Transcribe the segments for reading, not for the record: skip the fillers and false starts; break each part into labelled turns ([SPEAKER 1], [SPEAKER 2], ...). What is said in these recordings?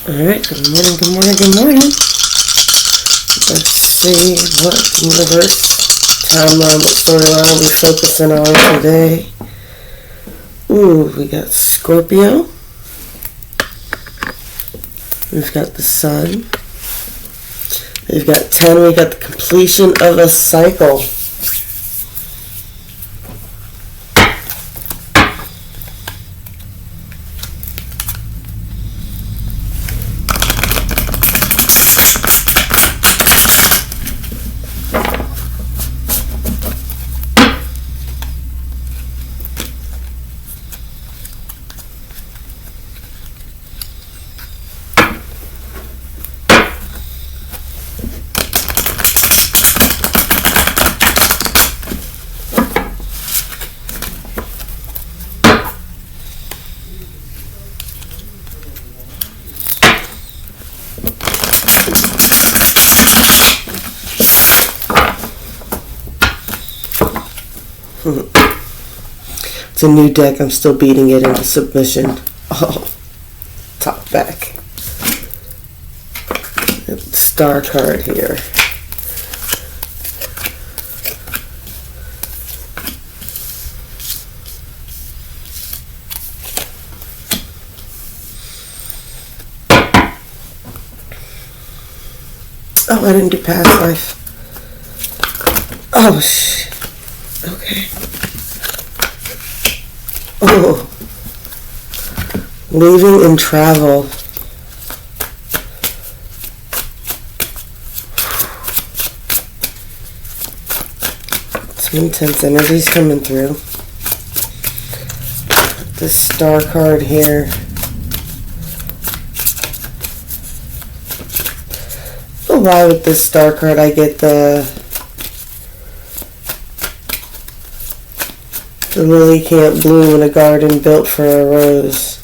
[SPEAKER 1] Alright, good morning, good morning, good morning. Let's see what universe, timeline, what storyline we're focusing on today. Ooh, we got Scorpio. We've got the Sun. We've got 10, we got the completion of a cycle. It's a new deck. I'm still beating it into submission. Oh, top back. Star card here. Oh, I didn't do past life. Oh, shit. Okay. Oh. Leaving and travel. Some intense energies coming through. This star card here. Oh, why with this star card I get the lily can't bloom in a garden built for a rose.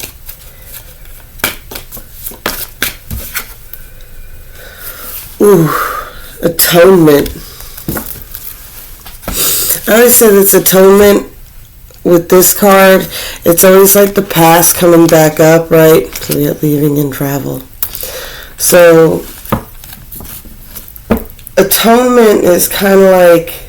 [SPEAKER 1] Ooh, atonement. I always say it's atonement with this card. It's always like the past coming back up, right? So we have leaving and travel. So atonement is kind of like,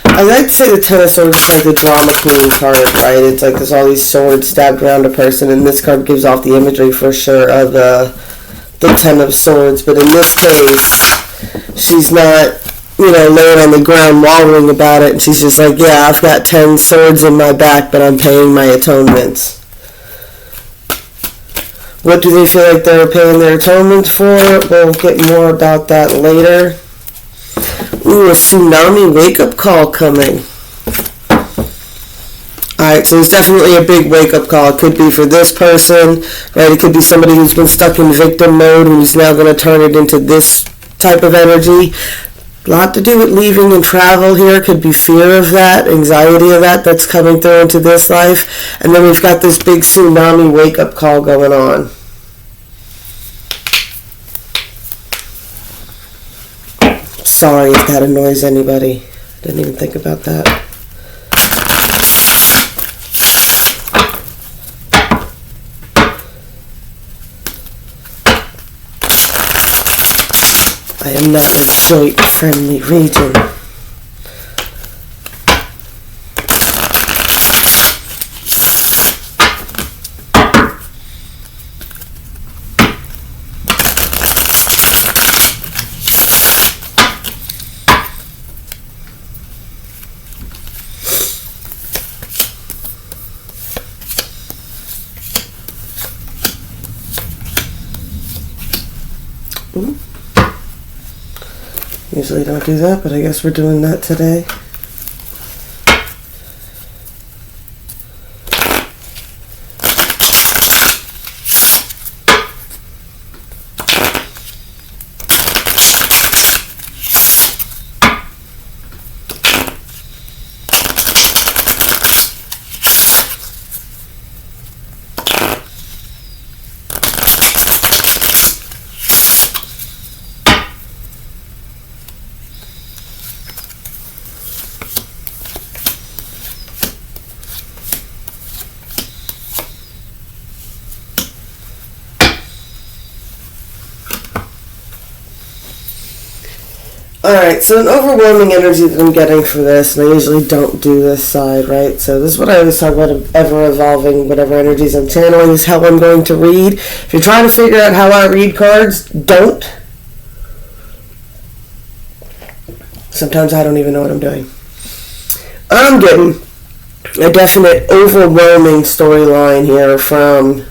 [SPEAKER 1] I like to say the Ten of Swords is like the drama queen card, right? It's like there's all these swords stabbed around a person, and this card gives off the imagery for sure of the Ten of Swords. But in this case, she's not, laying on the ground wallowing about it, and she's just like, yeah, I've got 10 swords in my back, but I'm paying my atonements. What do they feel like they're paying their atonements for? We'll get more about that later. Ooh, a tsunami wake-up call coming. Alright, so it's definitely a big wake-up call. It could be for this person, right? It could be somebody who's been stuck in victim mode and who's now going to turn it into this type of energy. A lot to do with leaving and travel here. Could be fear of that, anxiety of that that's coming through into this life. And then we've got this big tsunami wake-up call going on. Sorry if that annoys anybody. Didn't even think about that. I am not a joint-friendly region. Ooh. Usually don't do that, but I guess we're doing that today. Alright, so an overwhelming energy that I'm getting for this, and I usually don't do this side, right? So this is what I always talk about, ever-evolving, whatever energies I'm channeling is how I'm going to read. If you're trying to figure out how I read cards, don't. Sometimes I don't even know what I'm doing. I'm getting a definite overwhelming storyline here from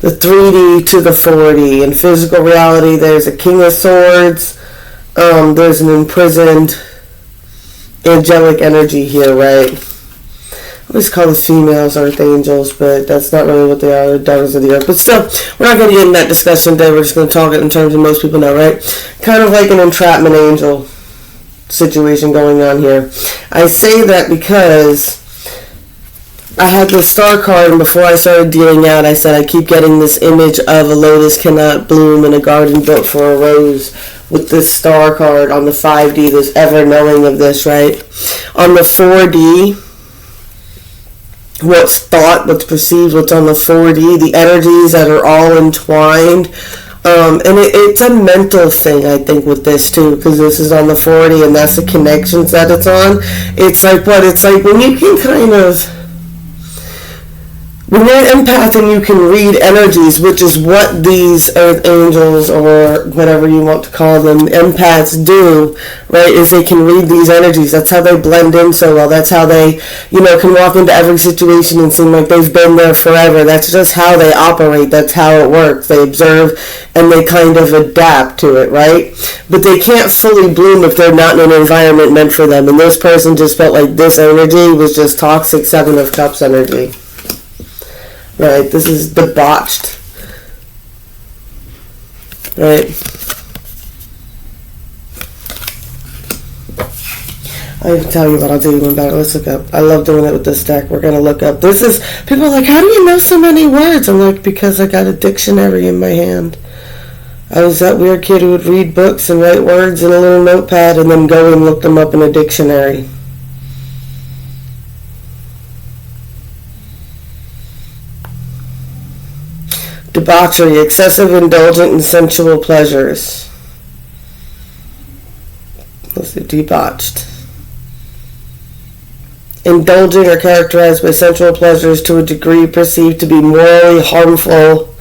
[SPEAKER 1] the 3D to the 4D. In physical reality, there's a King of Swords. There's an imprisoned angelic energy here, right? I always call the females archangels, but that's not really what they are. They're daughters of the earth. But still, we're not going to get in that discussion today. We're just going to talk it in terms of most people know, right? Kind of like an entrapment angel situation going on here. I say that because I had the star card, and before I started dealing out, I said I keep getting this image of a lotus cannot bloom in a garden built for a rose, with this star card on the 5D, this ever knowing of this, right? On the 4D, what's thought, what's perceived, what's on the 4D, the energies that are all entwined. And it's a mental thing, I think, with this too, because this is on the 4D, and that's the connections that it's on. It's like what? It's like when you can kind of... When you're an empath and you can read energies, which is what these earth angels or whatever you want to call them, empaths do, right, is they can read these energies. That's how they blend in so well. That's how they, can walk into every situation and seem like they've been there forever. That's just how they operate. That's how it works. They observe and they kind of adapt to it, right? But they can't fully bloom if they're not in an environment meant for them. And this person just felt like this energy was just toxic 7 of Cups energy. Right, this is debauched. Right. I can tell you what, I'll do even better. Let's look up. I love doing it with this deck. We're going to look up. This is, people are like, how do you know so many words? I'm like, because I got a dictionary in my hand. I was that weird kid who would read books and write words in a little notepad and then go and look them up in a dictionary. Debauchery, excessive, indulgent, and sensual pleasures. Let's see, debauched. Indulging are characterized by sensual pleasures to a degree perceived to be morally harmful,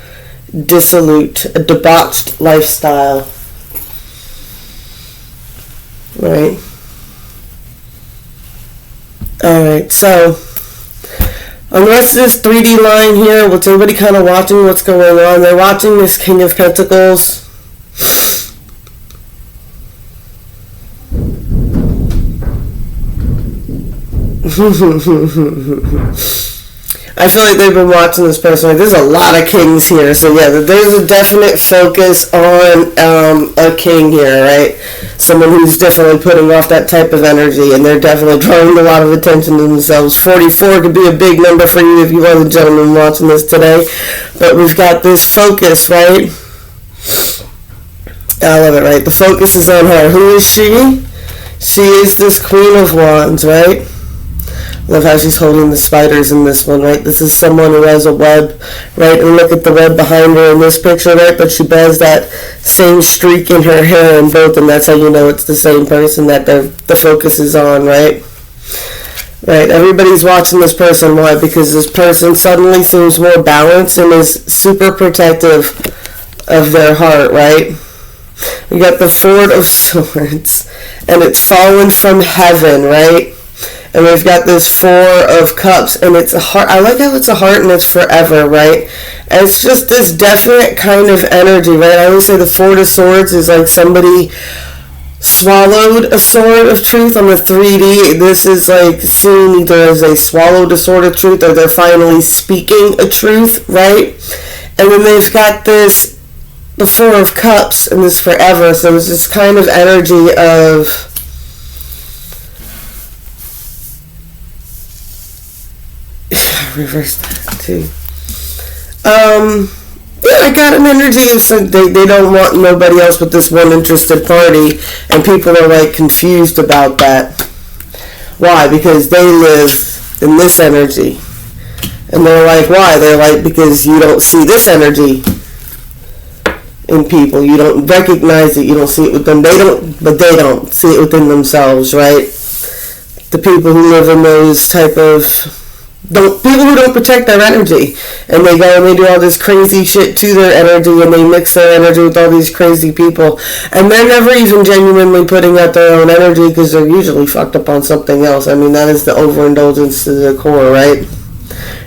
[SPEAKER 1] dissolute, a debauched lifestyle. Right? Alright, so... unless this 3D line here, what's everybody kind of watching what's going on? They're watching this King of Pentacles. I feel like they've been watching this person. Like, there's a lot of kings here. So yeah, there's a definite focus on a king here, right? Someone who's definitely putting off that type of energy, and they're definitely drawing a lot of attention to themselves. 44 could be a big number for you if you are the gentleman watching this today. But we've got this focus, right? I love it, right? The focus is on her. Who is she? She is this Queen of Wands, right? Love how she's holding the spiders in this one, right? This is someone who has a web, right? And look at the web behind her in this picture, right? But she has that same streak in her hair in both, and that's how you know it's the same person that the focus is on, right? Right, everybody's watching this person. Why? Because this person suddenly seems more balanced and is super protective of their heart, right? We got the 4 of Swords, and it's fallen from heaven, right? And we've got this 4 of Cups, and it's a heart. I like how it's a heart and it's forever, right? And it's just this definite kind of energy, right? I always say the 4 of Swords is like somebody swallowed a sword of truth on the 3D. This is like seen either as they swallowed a sword of truth or they're finally speaking a truth, right? And then they've got this, the 4 of Cups, and this forever. So it's this kind of energy of... reverse that too. Yeah, I got an energy of some, they don't want nobody else but this one interested party, and people are like confused about that. Why? Because they live in this energy. And they're like, why? They're like, because you don't see this energy. in people. You don't recognize it. You don't see it with them. They don't see it within themselves, right? The people who live in those type of people who don't protect their energy, and they go and they do all this crazy shit to their energy, and they mix their energy with all these crazy people, and they're never even genuinely putting out their own energy because they're usually fucked up on something else. I mean, that is the overindulgence to the core, right?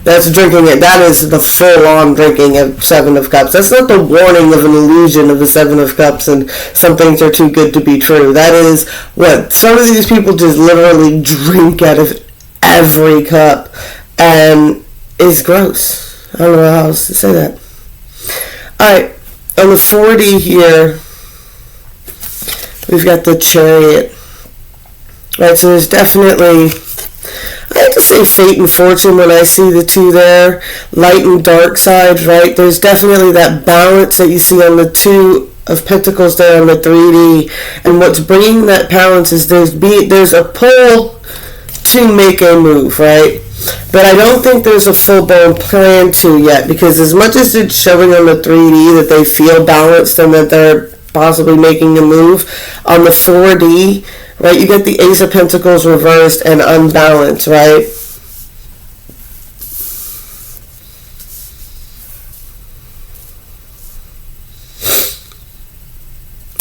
[SPEAKER 1] That's drinking it. That is the full-on drinking of Seven of Cups. That's not the warning of an illusion of the Seven of Cups and some things are too good to be true. That is what some of these people just literally drink out of every cup, and it's gross. I don't know how else to say that. Alright, on the 4D here, we've got the Chariot. Right, so there's definitely, I have to say fate and fortune when I see the two there, light and dark side, right? There's definitely that balance that you see on the Two of Pentacles there on the 3D, and what's bringing that balance is there's a pull to make a move, right? But I don't think there's a full-blown plan to yet, because as much as it's showing on the 3D that they feel balanced and that they're possibly making a move, on the 4D, right, you get the Ace of Pentacles reversed and unbalanced, right?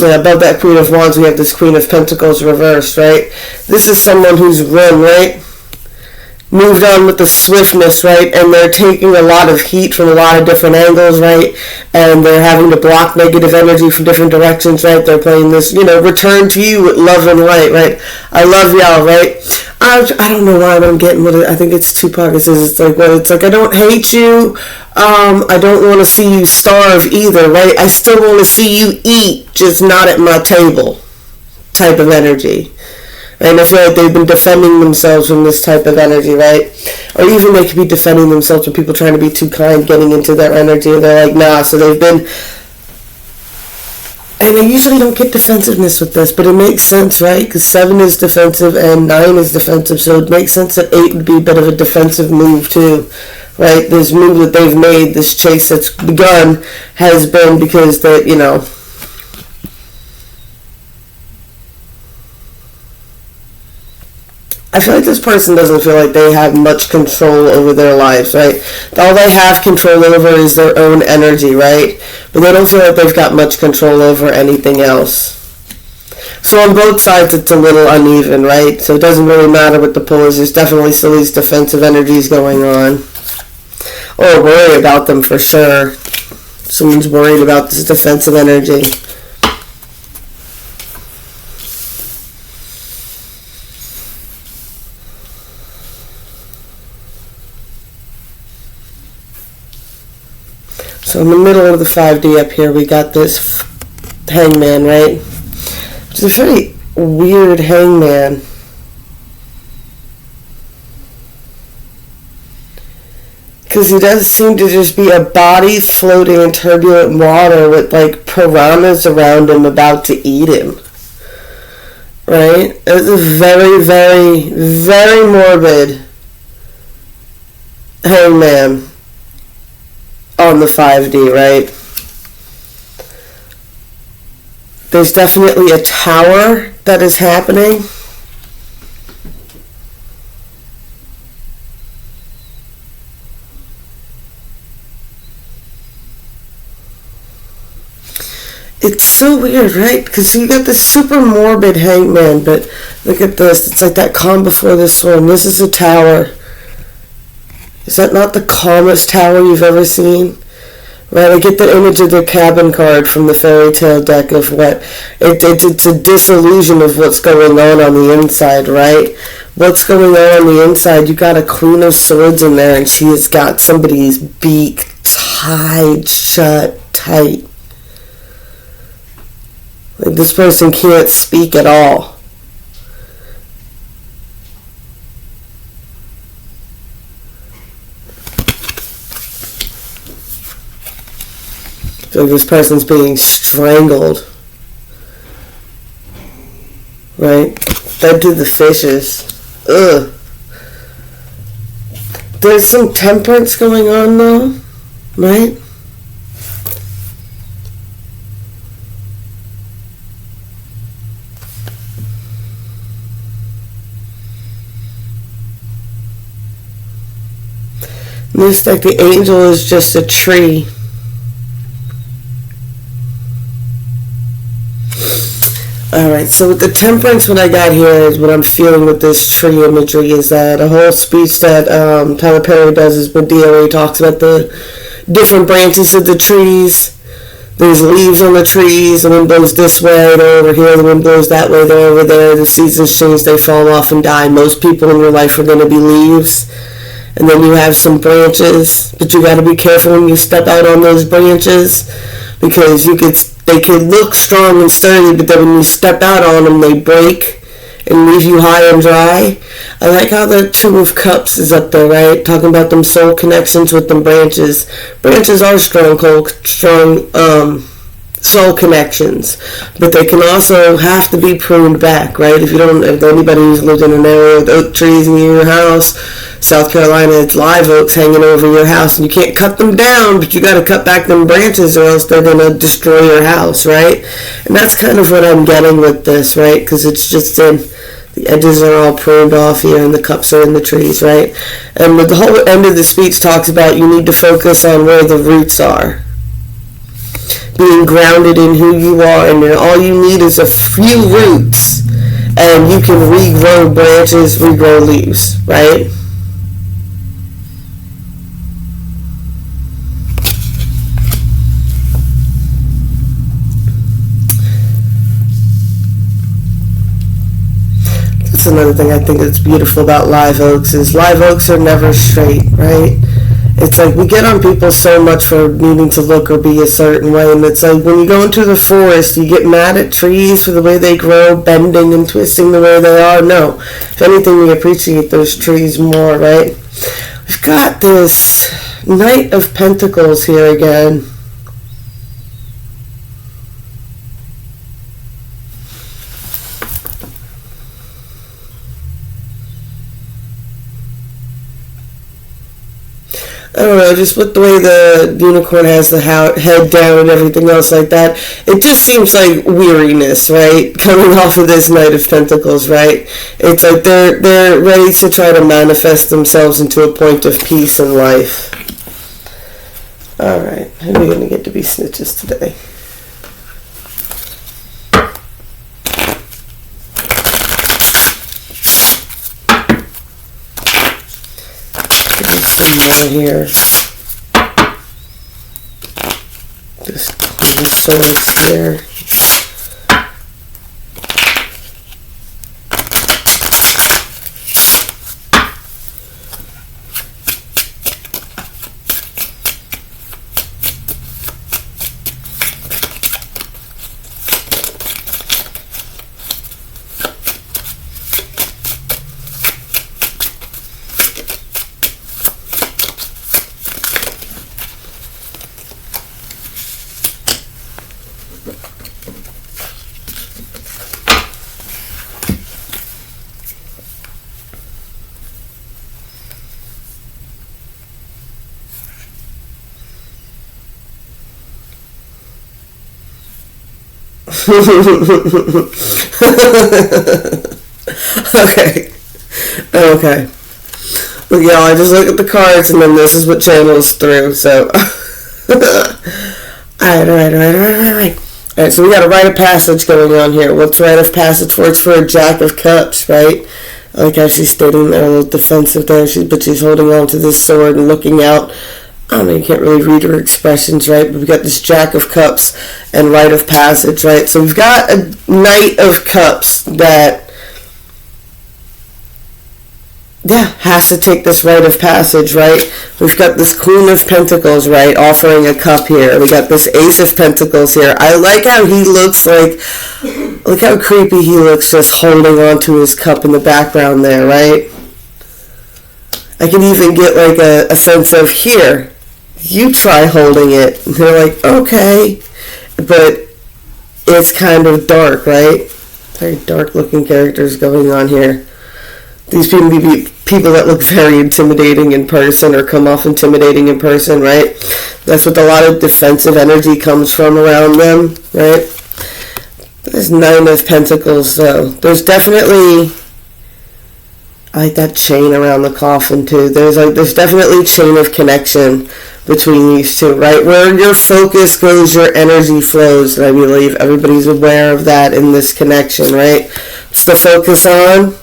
[SPEAKER 1] Yeah, above that Queen of Wands, we have this Queen of Pentacles reversed, right? This is someone who's run, right? Moved on with the swiftness, right? And they're taking a lot of heat from a lot of different angles, right? And they're having to block negative energy from different directions, right? They're playing this, return to you with love and light, right? I love y'all, right? I don't know why I'm getting with it. I think it's Tupac. It says it's like I don't hate you. I don't want to see you starve either, right? I still want to see you eat, just not at my table type of energy. And I feel like they've been defending themselves from this type of energy, right? Or even they could be defending themselves from people trying to be too kind, getting into their energy, and they're like, nah. So they've been, and they usually don't get defensiveness with this, but it makes sense, right? Because 7 is defensive and 9 is defensive, so it makes sense that 8 would be a bit of a defensive move too, right? This move that they've made, this chase that's begun, has been because that, I feel like this person doesn't feel like they have much control over their lives, right? All they have control over is their own energy, right? But they don't feel like they've got much control over anything else. So on both sides, it's a little uneven, right? So it doesn't really matter what the pull is. There's definitely still these defensive energies going on. Or worry about them for sure. Someone's worried about this defensive energy. So in the middle of the 5D up here, we got this hangman, right? Which is a very weird hangman. Because he does seem to just be a body floating in turbulent water with like piranhas around him about to eat him. Right? It's a very, very, very morbid hangman on the 5D, right? There's definitely a tower that is happening. It's so weird, right? Because you got this super morbid hangman, but look at this. It's like that calm before the storm. This is a tower. Is that not the calmest tower you've ever seen? Right, I get the image of the cabin card from the fairy tale deck of what it's a disillusion of what's going on the inside, right? What's going on the inside? You got a Queen of Swords in there, and she has got somebody's beak tied shut tight. Like this person can't speak at all. So this person's being strangled. Right? Fed to the fishes. Ugh. There's some temperance going on though. Right? This deck, the angel is just a tree. Alright, so with the temperance, what I got here is what I'm feeling with this tree imagery is that a whole speech that Tyler Perry does is when DOA talks about the different branches of the trees. There's leaves on the trees, the wind blows this way, they're over here, the wind blows that way, they're over there, the seasons change, they fall off and die. Most people in your life are going to be leaves. And then you have some branches, but you got to be careful when you step out on those branches because they can look strong and sturdy, but then when you step out on them, they break and leave you high and dry. I like how the Two of Cups is up there, right? Talking about them soul connections with them branches. Branches are strong soul connections, but they can also have to be pruned back, right? If anybody who's lived in an area with oak trees near your house, South Carolina, it's live oaks hanging over your house, and you can't cut them down, but you got to cut back them branches or else they're going to destroy your house, right? And that's kind of what I'm getting with this, right? Because it's just the edges are all pruned off here and the cups are in the trees, right? And the whole end of the speech talks about you need to focus on where the roots are. Being grounded in who you are, and all you need is a few roots, and you can regrow branches, regrow leaves, right? That's another thing I think that's beautiful about live oaks is live oaks are never straight, right? It's like we get on people so much for needing to look or be a certain way, and it's like when you go into the forest, you get mad at trees for the way they grow, bending and twisting the way they are. No, if anything, we appreciate those trees more, right? We've got this Knight of Pentacles here again. I don't know, just with the way the unicorn has the head down and everything else like that, it just seems like weariness, right? Coming off of this Knight of Pentacles, right? It's like they're ready to try to manifest themselves into a point of peace in life. Alright, who are we going to get to be snitches today? More here. Just Queen of Swords here. Okay. Look, y'all, I just look at the cards and then this is what channels through, so. Alright, so we got a rite of passage going on here. What's rite of passage for? It's for a Jack of Cups, right? I like how she's standing there a little defensive there, but she's holding on to this sword and looking out. I mean, you can't really read her expressions, right? But we've got this Jack of Cups and Rite of Passage, right? So we've got a Knight of Cups that, has to take this Rite of Passage, right? We've got this Queen of Pentacles, right, offering a cup here. We got this Ace of Pentacles here. I like how he looks like, look how creepy he looks just holding on to his cup in the background there, right? I can even get like a sense of, here, you try holding it. And they're like, okay. But it's kind of dark, right? Very dark looking characters going on here. These people be people that look very intimidating in person or come off intimidating in person, right? That's what a lot of defensive energy comes from around them, right? There's Nine of Pentacles, though. There's definitely I like that chain around the coffin too. There's definitely a chain of connection between these two, right? Where your focus goes, your energy flows. And I believe everybody's aware of that in this connection, right? It's the focus on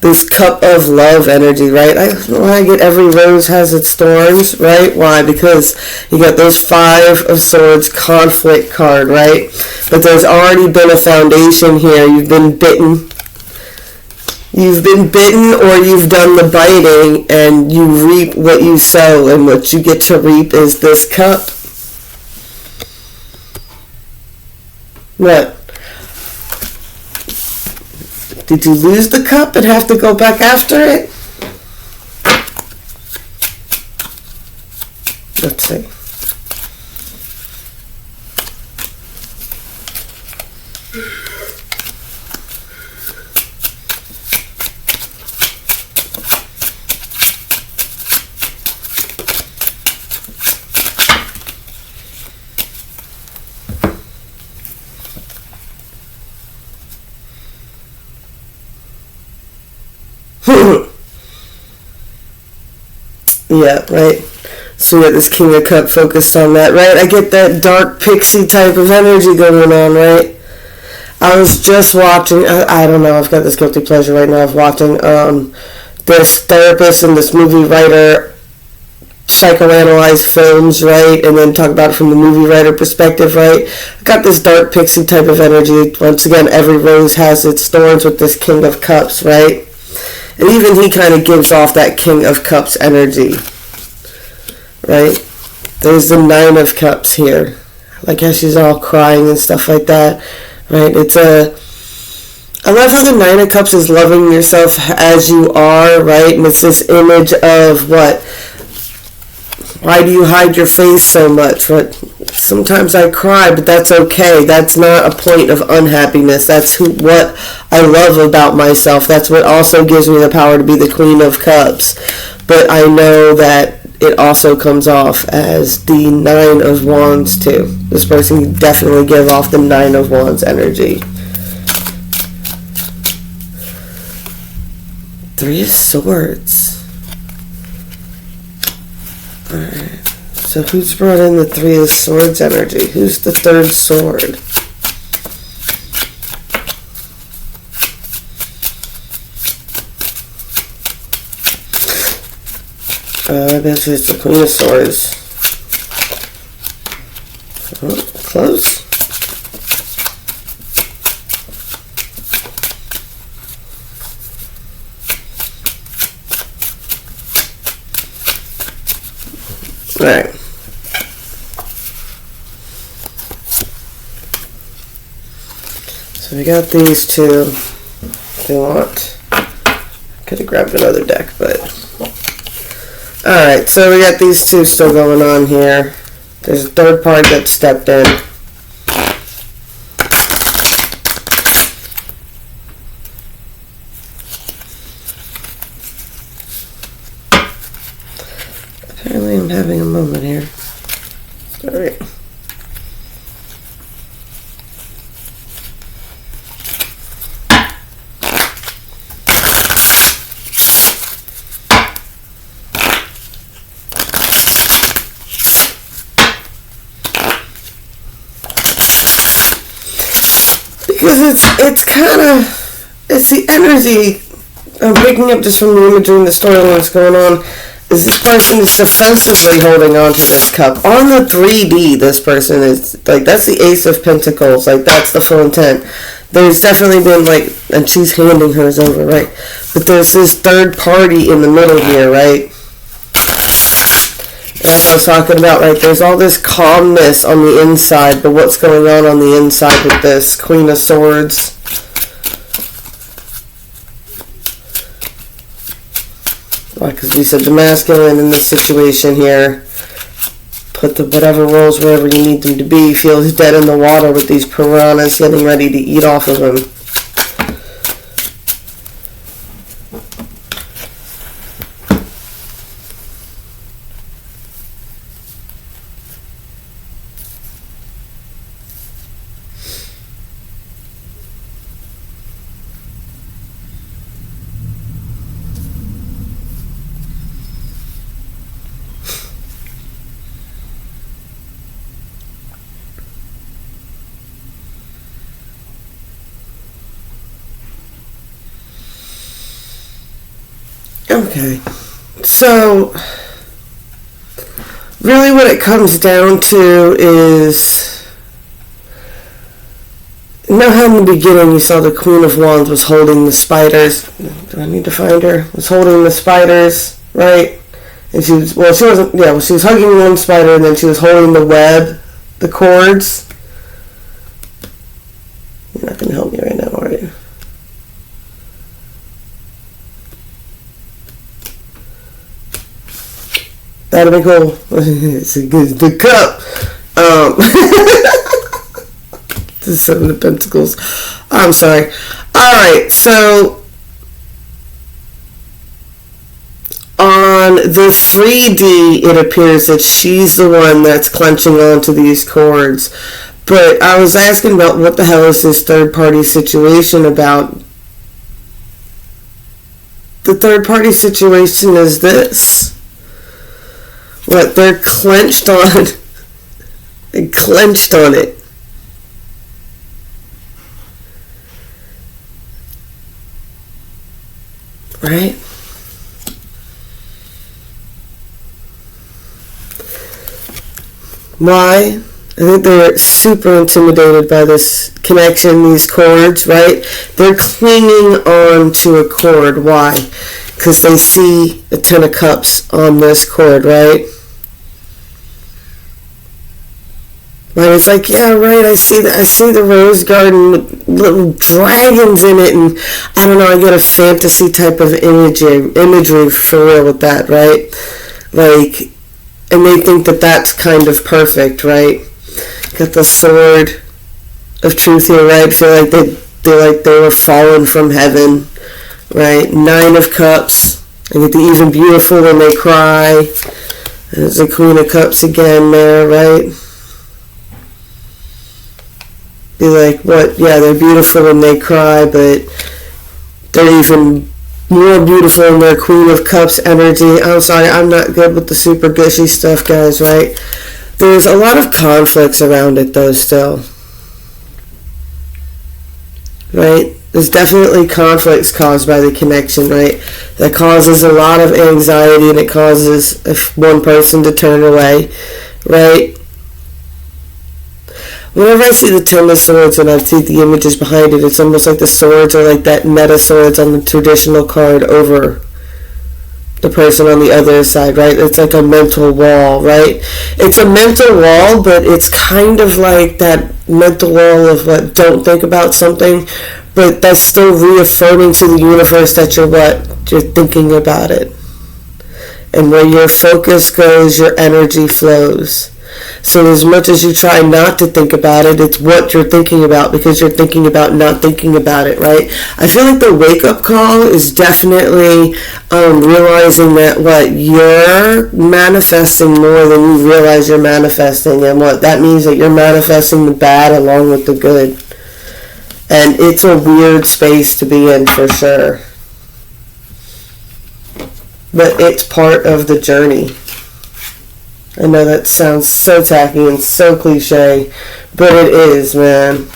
[SPEAKER 1] this cup of love energy, right? I get every rose has its thorns, right? Why? Because you got those 5 of Swords conflict card, right? But there's already been a foundation here. You've been bitten. You've been bitten, or you've done the biting, and you reap what you sow, and what you get to reap is this cup. What? Did you lose the cup and have to go back after it? Let's see. Yeah, right. So we got this King of Cups focused on that, right? I get that dark pixie type of energy going on, right? I was just watching, I don't know, I've got this guilty pleasure right now of watching this therapist and this movie writer psychoanalyze films, right? And then talk about it from the movie writer perspective, right? I got this dark pixie type of energy. Once again, every rose has its thorns with this King of Cups, right? And even he kind of gives off that King of Cups energy, right? There's the 9 of Cups here. Like how she's all crying and stuff like that, right? I love how the 9 of Cups is loving yourself as you are, right? And it's this image of what? Why do you hide your face so much? What? Sometimes I cry, but that's okay. That's not a point of unhappiness. That's what I love about myself. That's what also gives me the power to be the Queen of Cups. But I know that it also comes off as the 9 of Wands too. This person can definitely give off the 9 of Wands energy. 3 of Swords. Alright. So who's brought in the 3 of Swords energy? Who's the 3rd sword? I guess it's the Queen of Swords. Oh, close. Right. So we got these two. If you want, could have grabbed another deck, but alright. So we got these two still going on here. There's a third party that stepped in. Apparently, I'm having a moment here. Alright. Because it's kind of, it's the energy I'm picking up just from the imagery and the storyline that's going on, is this person is defensively holding on to this cup. On the 3D, this person is, like, that's the Ace of Pentacles, like, that's the full intent. There's definitely been, like, and she's handing hers over, right? But there's this third party in the middle here, right? Like I was talking about, right, there's all this calmness on the inside, but what's going on the inside with this Queen of Swords? Because we said the masculine in this situation here, put the whatever roles wherever you need them to be, feels dead in the water with these piranhas getting ready to eat off of him. Okay. So, really what it comes down to is, you know how in the beginning you saw the Queen of Wands was holding the spiders? Do I need to find her? Was holding the spiders, right? And she was, well, she wasn't, yeah, well, she was hugging one spider and then she was holding the web, the cords. You're not going to help me right now, are you? That'd be cool. It's the cup. The Seven of Pentacles. I'm sorry. Alright, so on the 3D, it appears that she's the one that's clenching onto these cords. But I was asking about what the hell is this third-party situation about. The third-party situation is this. What, they're clenched on. They clenched on it. Right? Why? I think they're super intimidated by this connection, these cords, right? They're clinging on to a cord. Why? Because they see a Ten of Cups on this cord, right? Right, it's like, yeah, right, I see the rose garden with little dragons in it, and I don't know, I get a fantasy type of imagery for real with that, right? Like, and they think that that's kind of perfect, right? Got the sword of truth here, right? Feel like they were fallen from heaven, right? Nine of Cups. I get the even beautiful when they cry. And there's the Queen of Cups again there, right? Be like, what? Yeah, they're beautiful when they cry, but they're even more beautiful in their Queen of Cups energy. I'm sorry, I'm not good with the super gushy stuff, guys, right? There's a lot of conflicts around it, though, still. Right? There's definitely conflicts caused by the connection, right? That causes a lot of anxiety, and it causes one person to turn away, right? Whenever I see the Ten of Swords and I see the images behind it, it's almost like the swords are like that meta swords on the traditional card over the person on the other side, right? It's like a mental wall, right? It's a mental wall, but it's kind of like that mental wall of what, don't think about something, but that's still reaffirming to the universe that you're thinking about it. And where your focus goes, your energy flows. So as much as you try not to think about it, it's what you're thinking about, because you're thinking about not thinking about it, right? I feel like the wake-up call is definitely realizing that what you're manifesting more than you realize you're manifesting, and what that means that you're manifesting the bad along with the good. And it's a weird space to be in for sure. But it's part of the journey. I know that sounds so tacky and so cliche, but it is, man.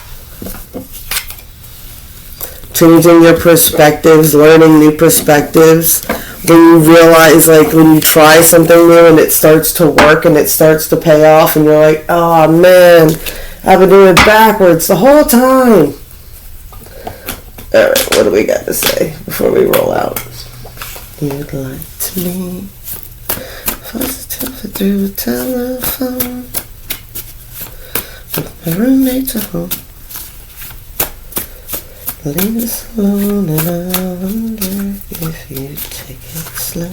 [SPEAKER 1] Changing your perspectives, learning new perspectives. When you realize, like, when you try something new and it starts to work and it starts to pay off, and you're like, oh man, I've been doing it backwards the whole time. Alright, what do we got to say before we roll out? You'd like to me. Through the telephone, with my roommates at home. Leave us alone, and I wonder if you take it slow.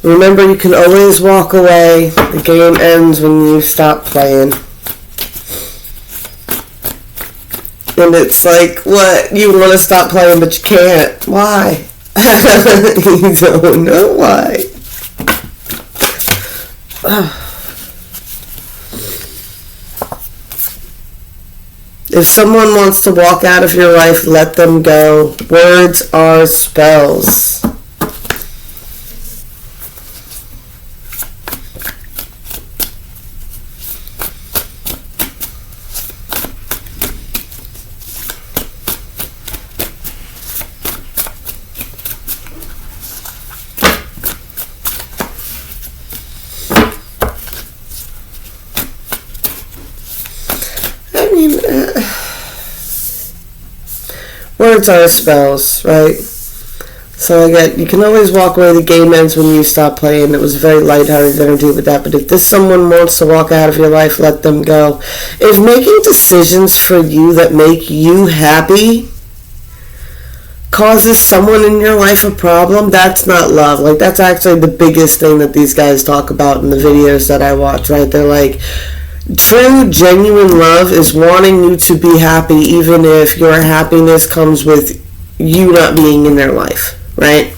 [SPEAKER 1] Remember, you can always walk away. The game ends when you stop playing. And it's like, what? You want to stop playing, but you can't. Why? You don't know why. If someone wants to walk out of your life, let them go. Words are spells. mean, words are spells, right? So again, you can always walk away. The game ends when you stop playing. It was very lighthearted energy with that. But if this someone wants to walk out of your life, let them go. If making decisions for you that make you happy causes someone in your life a problem, that's not love. Like, that's actually the biggest thing that these guys talk about in the videos that I watch, right? They're like, true, genuine love is wanting you to be happy even if your happiness comes with you not being in their life, right?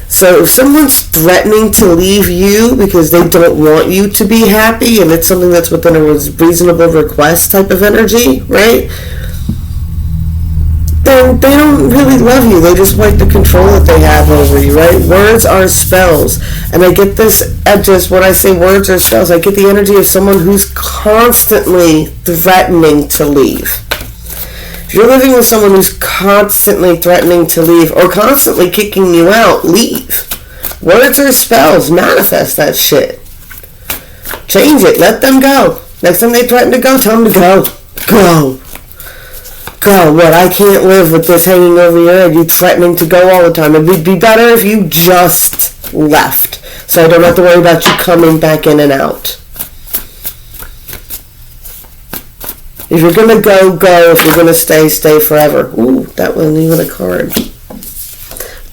[SPEAKER 1] So if someone's threatening to leave you because they don't want you to be happy, and it's something that's within a reasonable request type of energy, right? Then they don't really love you. They just like the control that they have over you, right? Words are spells. And I get this, just when I say words are spells, I get the energy of someone who's constantly threatening to leave. If you're living with someone who's constantly threatening to leave or constantly kicking you out, leave. Words are spells. Manifest that shit. Change it. Let them go. Next time they threaten to go, tell them to go. Go. Go. What? I can't live with this hanging over your head. You threatening to go all the time. It would be better if you just left, so I don't have to worry about you coming back in and out. If you're gonna go, go. If you're gonna stay, stay forever. Ooh, that wasn't even a card.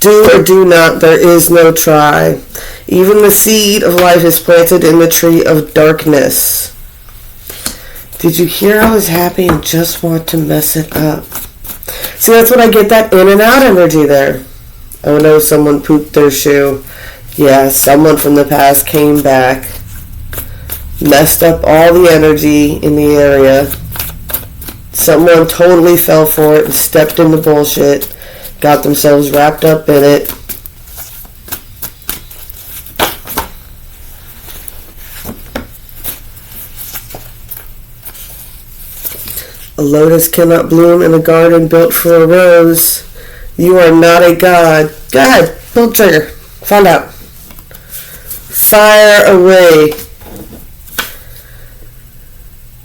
[SPEAKER 1] Do or do not. There is no try. Even the seed of life is planted in the tree of darkness. Did you hear I was happy and just want to mess it up? See, that's what I get, that in and out energy there. Oh no, someone pooped their shoe. Yeah, someone from the past came back, messed up all the energy in the area. Someone totally fell for it and stepped into bullshit, got themselves wrapped up in it. A lotus cannot bloom in a garden built for a rose. You are not a god. Go ahead, pull the trigger. Find out. Fire away.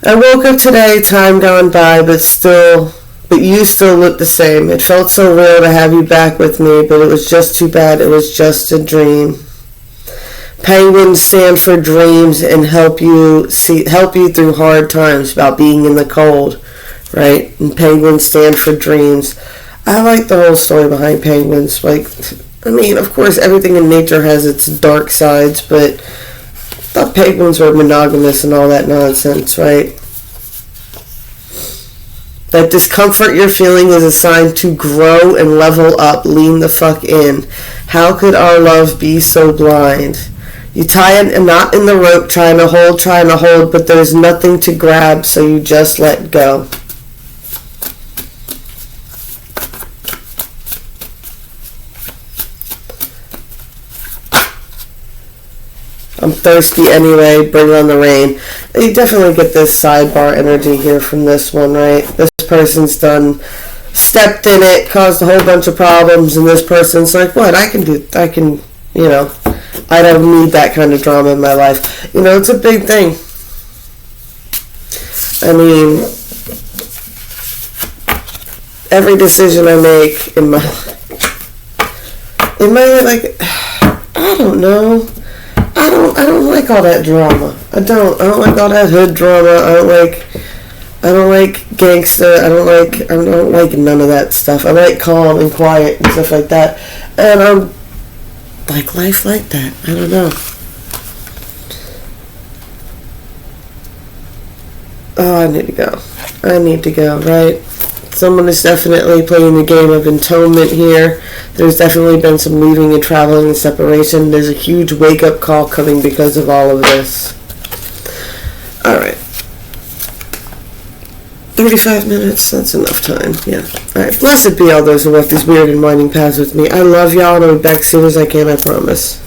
[SPEAKER 1] I woke up today, time gone by, but you still look the same. It felt so real to have you back with me, but it was just too bad. It was just a dream. Penguins stand for dreams and help you through hard times about being in the cold, right? And penguins stand for dreams. I like the whole story behind penguins. Like, I mean, of course, everything in nature has its dark sides, but I thought penguins were monogamous and all that nonsense, right? That discomfort you're feeling is a sign to grow and level up. Lean the fuck in. How could our love be so blind? You tie a knot in the rope, trying to hold, but there's nothing to grab, so you just let go. I'm thirsty anyway, bring on the rain. You definitely get this sidebar energy here from this one, right? This person's stepped in it, caused a whole bunch of problems, and this person's like, what? I don't need that kind of drama in my life. You know, it's a big thing. I mean, every decision I make in my life, like, I don't know. I don't like all that drama. I don't like all that hood drama. I don't like gangster. I don't like none of that stuff. I like calm and quiet and stuff like that. And I'm like life like that. I don't know. Oh, I need to go, right? Someone is definitely playing the game of atonement here. There's definitely been some leaving and traveling and separation. There's a huge wake-up call coming because of all of this. Alright. 35 minutes, that's enough time. Yeah. Alright. Blessed be all those who walk these weird and winding paths with me. I love y'all, and I'll be back as soon as I can, I promise.